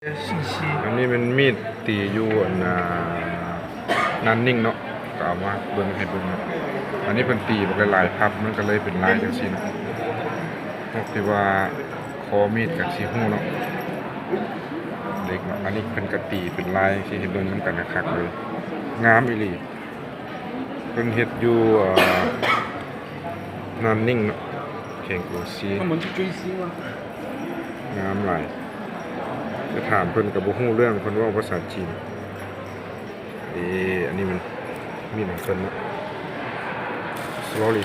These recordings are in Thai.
信息。อันนี้เป็นมีดตีอยู่นันนิ่งเนาะก็เอามาเบิ่งให้เบิ่งเนาะอันนี้เป็นตีบักหลายๆพับมันก็เลยเป็นลายจังซี่เนาะพวกที่ว่าคอมีดกับสีหูเนาะเด็กเนาะอันนี้เป็นกระตีเป็นลายจังซี่ให้เบิ่งนำกันคักเลยงามอีหลีเพิ่นเฮ็ดอยู่นันนิ่งเนาะเข่งโอซี他们去追星吗？งามหลายจะถามเพิ่นกับบ่ฮู้เรื่องเพิ่นเว้าภาษาจีนอันนี้มันมีหนังเพิ่นเนาะ slowly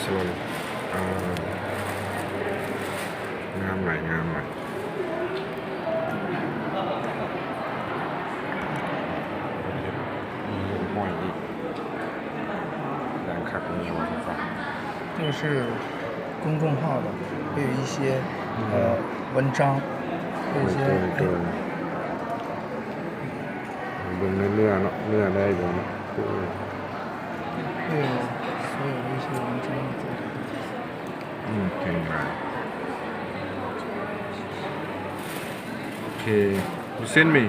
งามหลายห้อยอีกแรงคักมีหัวฟ้า这个是公众号的，会有一些文章，会有一些เบิ่งเนื้อเนาะเนื้อได้บ่เนาะ会有所有的一些文章在这里。เก่งมากโอเค you send me